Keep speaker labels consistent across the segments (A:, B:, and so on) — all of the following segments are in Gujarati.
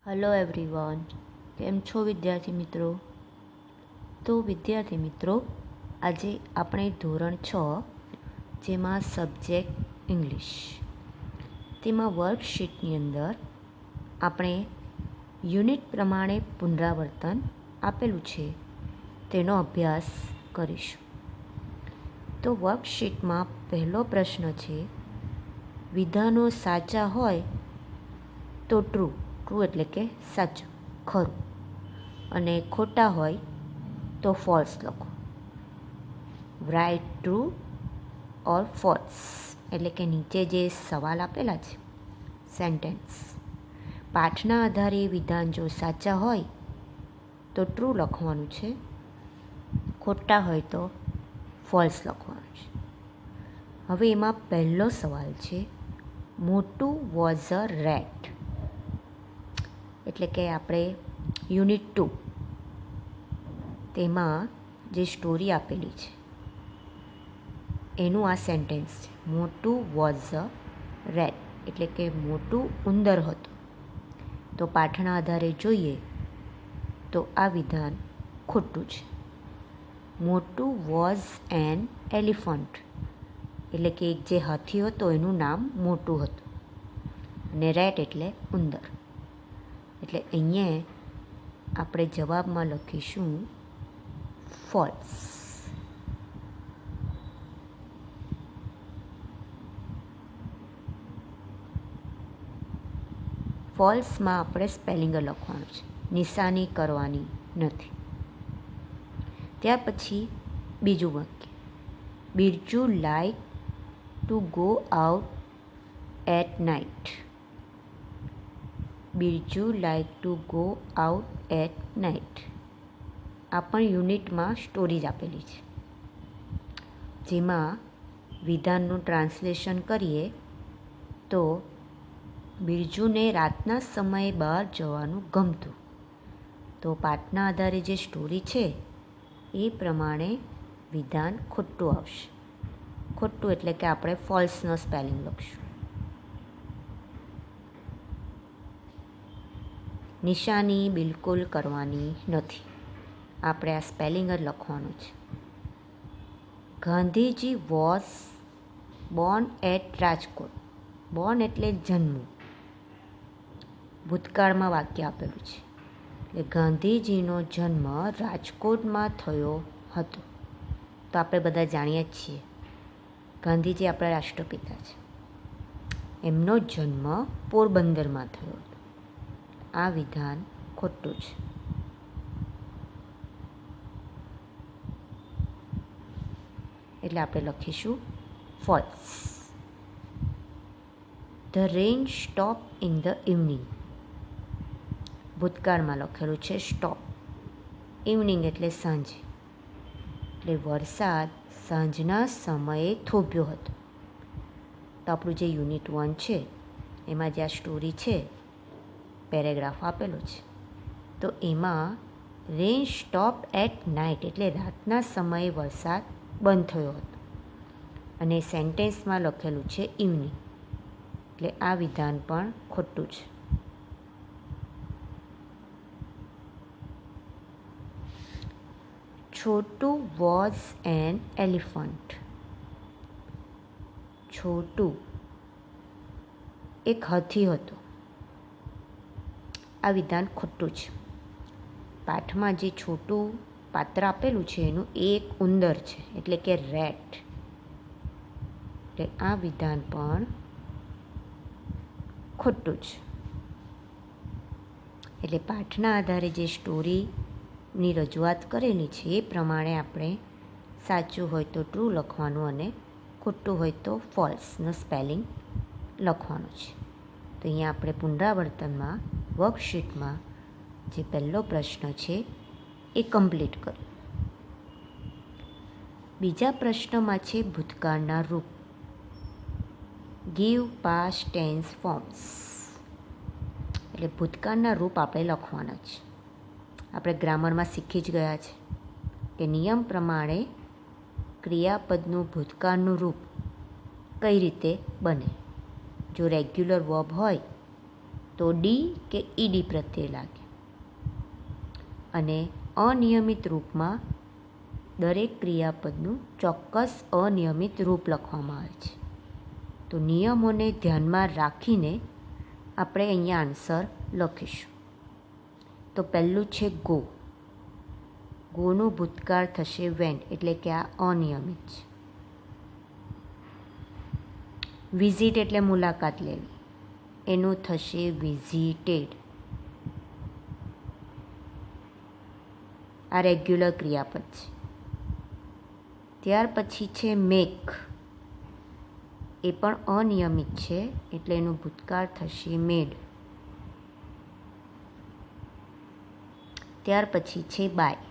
A: હલો એવરીવન, કેમ છો વિદ્યાર્થી મિત્રો? તો વિદ્યાર્થી મિત્રો, આજે આપણે ધોરણ 6 જેમાં સબ્જેક્ટ ઇંગ્લિશ તેમાં વર્કશીટની અંદર આપણે યુનિટ પ્રમાણે પુનરાવર્તન આપેલું છે તેનો અભ્યાસ કરીશું. તો વર્કશીટમાં પહેલો પ્રશ્ન છે, વિધાનો સાચા હોય તો ટ્રુ એટલે કે સાચું, ખરું, અને ખોટા હોય તો ફોલ્સ લખો. રાઇટ ટ્રુ ઓર ફોલ્સ એટલે કે નીચે જે સવાલ આપેલા છે સેન્ટેન્સ, પાઠના આધારે વિધાન જો સાચા હોય તો ટ્રુ લખવાનું છે, ખોટા હોય તો ફોલ્સ લખવાનું છે. હવે એમાં પહેલો સવાલ છે, મોટું વોઝ અ રેટ. એટલે કે આપણે યુનિટ 2 તેમાં જે સ્ટોરી આપેલી છે એનું આ સેન્ટેન્સ છે, મોટું વોઝ અ રેટ એટલે કે મોટું ઉંદર હતું. તો પાઠના આધારે જોઈએ તો આ વિધાન ખોટું છે. મોટું વોઝ એન એલિફન્ટ એટલે કે એક જે હાથી હતો એનું નામ મોટું હતું, અને રેટ એટલે ઉંદર. એટલે અહીંયા આપણે જવાબમાં લખીશું ફોલ્સ. ફોલ્સમાં આપણે સ્પેલિંગ લખવાનું છે, નિશાની કરવાની નથી. ત્યાર પછી બીજું વાક્ય, Birju like to go out at night. Birju like to go out at night. આ પણ યુનિટમાં સ્ટોરી જ આપેલી છે, જેમાં વિધાનનું ટ્રાન્સલેશન કરીએ તો બિરજુને રાતના સમયે બહાર જવાનું ગમતું. તો પાઠના આધારે જે સ્ટોરી છે એ પ્રમાણે વિધાન ખોટું આવશે. ખોટું એટલે કે આપણે ફોલ્સનો સ્પેલિંગ લખશું. નિશાની બિલકુલ કરવાની નથી, આપણે આ સ્પેલિંગ જ લખવાનું છે. Gandhiji was born at Rajkot. Born એટલે જન્મ, ભૂતકાળમાં વાક્ય આપેલું છે એટલે ગાંધીજીનો જન્મ રાજકોટમાં થયો હતો. તો આપણે બધા જાણીએ જ છીએ ગાંધીજી આપણા રાષ્ટ્રપિતા છે. એમનો જન્મ પોરબંદરમાં થયો હતો. આ વિધાન ખોટું છે. એટલે આપણે લખીશું false. The rain stop in the evening. ભૂતકાળમાં લખેલું છે સ્ટોપ, ઇવનિંગ એટલે સાંજે, એટલે વરસાદ સાંજના સમયે થોભ્યો હતો. તો આપણું જે યુનિટ 1 છે એમાં જે આ સ્ટોરી છે પેરેગ્રાફ આપેલો છે, તો એમાં રેઇન સ્ટોપ એટ નાઇટ એટલે રાતના સમયે વરસાદ બંધ થયો હતો, અને સેન્ટેન્સમાં લખેલું છે ઇવનિંગ, એટલે આ વિધાન પણ ખોટું છે. છોટું વોઝ એન એલિફન્ટ. છોટું એક હાથી હતો. આ વિધાન ખોટું છે. પાઠમાં જે છોટું પાત્ર આપેલું છે એનું એક ઉંદર છે એટલે કે રેટ, એટલે આ વિધાન પણ ખોટું છે. એટલે પાઠના આધારે જે સ્ટોરીની રજૂઆત કરેલી છે એ પ્રમાણે આપણે સાચું હોય તો ટ્રુ લખવાનું અને ખોટું હોય તો ફોલ્સનો સ્પેલિંગ લખવાનું છે. તો અહીંયા આપણે પુનરાવર્તનમાં વર્કશીટમાં જે પહેલો પ્રશ્ન છે એ કમ્પ્લીટ કર્યો. બીજા પ્રશ્નમાં છે ભૂતકાળના રૂપ. ગીવ પાસ્ટ ટેન્સ ફોર્મ્સ એટલે ભૂતકાળના રૂપ આપણે લખવાના છે. આપણે ગ્રામરમાં શીખી જ ગયા છે કે નિયમ પ્રમાણે ક્રિયાપદનું ભૂતકાળનું રૂપ કઈ રીતે બને. જો રેગ્યુલર વર્બ હોય તો ડી કે ઈડી પ્રત્યય લાગે. અને અનિયમિત રૂપમાં દરેક ક્રિયાપદનું ચોક્કસ અનિયમિત રૂપ લખવામાં આવે છે. તો નિયમોને ધ્યાનમાં રાખીને આપણે અહીંયા આન્સર લખીશું. તો પહેલું છે ગો. ગોનું ભૂતકાળ થશે વેન્ટ, એટલે કે આ અનિયમિત છે. વિઝિટ એટલે મુલાકાત લેવી, એનું થશે વિઝિટેડ. આ રેગ્યુલર ક્રિયાપદ છે. ત્યાર પછી છે મેક. એ પણ અનિયમિત છે, એટલે એનું ભૂતકાળ થશે મેડ. ત્યાર પછી છે બાય.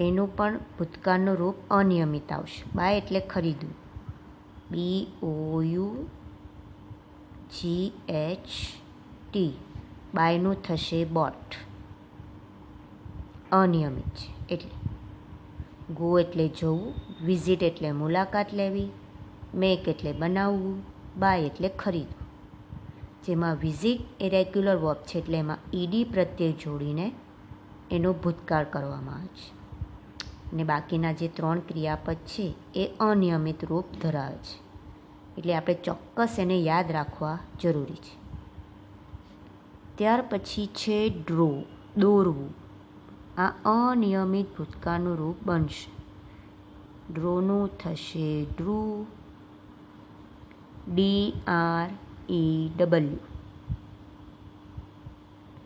A: એનું પણ ભૂતકાળનું રૂપ અનિયમિત આવશે. બાય એટલે ખરીદવું, BOUGHT. બાયનું થશે બોટ. અનિયમિત છે એટલે. ગો એટલે જવું, વિઝિટ એટલે મુલાકાત લેવી, મેક એટલે બનાવવું, બાય એટલે ખરીદવું. જેમાં વિઝિટ એ રેગ્યુલર વર્બ છે, એટલે એમાં ઈડી પ્રત્યય જોડીને એનો ભૂતકાળ કરવામાં આવે છે. અને બાકીના જે 3 ક્રિયાપદ છે એ અનિયમિત રૂપ ધરાવે છે, એટલે આપણે ચોક્કસ એને યાદ રાખવા જરૂરી છે. ત્યાર પછી છે ડ્રો, દોરવું. આ અનિયમિત ભૂતકાળનું રૂપ બનશે. ડ્રોનું થશે ડ્રુ, DREW.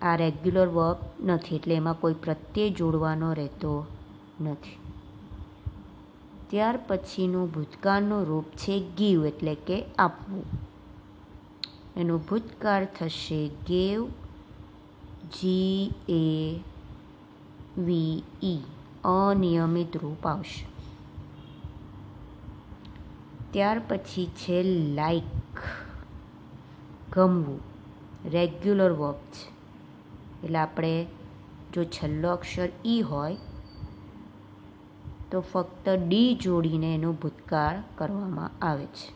A: આ રેગ્યુલર વર્બ નથી, એટલે એમાં કોઈ પ્રત્યય જોડવાનો રહેતો નથી. ત્યાર પછીનું ભૂતકાળનું રૂપ છે ગીવ, એટલે કે આપવું. એનું ભૂતકાળ થશે ગેવ, GAVE. અનિયમિત રૂપ આવશે. ત્યાર પછી છે લાઈક, ગમવું. રેગ્યુલર વર્બ છે, એટલે આપણે જો છેલ્લો અક્ષર ઈ હોય તો ફક્ત ડી જોડીને એનો ભૂતકાળ કરવામાં આવે છે.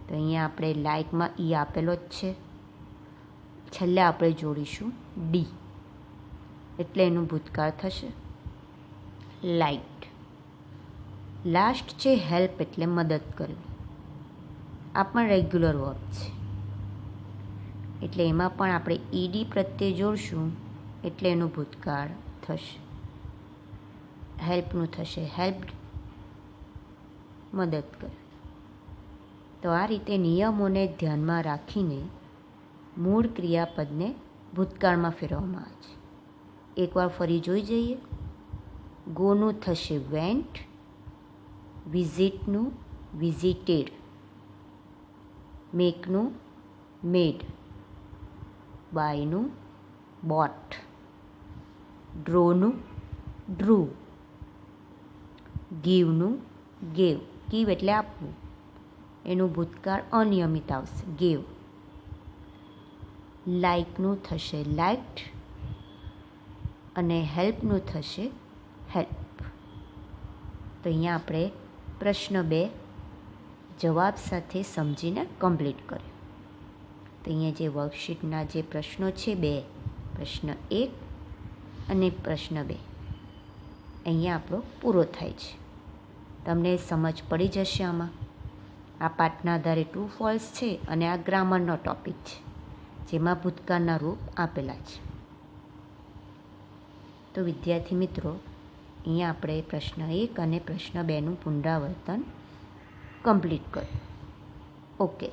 A: તો અહીંયા આપણે લાઈકમાં ઈ આપેલો જ છે, છેલ્લે આપણે જોડીશું ડી, એટલે એનું ભૂતકાળ થશે લાઇટ. લાસ્ટ છે હેલ્પ, એટલે મદદ કરવી. આ પણ રેગ્યુલર વર્બ છે, એટલે એમાં પણ આપણે ઈડી પ્રત્યય જોડશું, એટલે એનું ભૂતકાળ થશે હેલ્પનું થશે હેલ્પ્ડ, મદદ કરવી. તો આ રીતે નિયમોને ધ્યાનમાં રાખીને મૂળ ક્રિયાપદને ભૂતકાળમાં ફેરવવામાં આવે છે. એકવાર ફરી જોઈ જઈએ. ગોનું થશે વેન્ટ, વિઝિટનું વિઝિટેડ, મેકનું મેડ, બાયનું બોટ, ડ્રોનું ડ્રુ, ગીવનું ગેવ. ગીવ એટલે આપવું, એનું ભૂતકાળ અનિયમિત આવશે ગેવ. લાઇકનું થશે લાઇક્ડ, અને હેલ્પનું થશે હેલ્પ. તો અહીંયા આપણે પ્રશ્ન 2 જવાબ સાથે સમજીને કમ્પ્લીટ કર્યો. તો અહીંયા જે વર્કશીટના જે પ્રશ્નો છે 2, પ્રશ્ન 1 અને પ્રશ્ન 2, અહીંયા આપણો પૂરો થાય છે. તમને સમજ પડી જશે આમાં. આ પાઠના આધારે ટ્રુ ફોલ્સ છે, અને આ ગ્રામરનો ટોપિક છે, જેમાં ભૂતકાળના રૂપ આપેલા છે. તો વિદ્યાર્થી મિત્રો, અહીંયા આપણે પ્રશ્ન 1 અને પ્રશ્ન 2નું પુનરાવર્તન કમ્પ્લીટ કર્યું. ઓકે.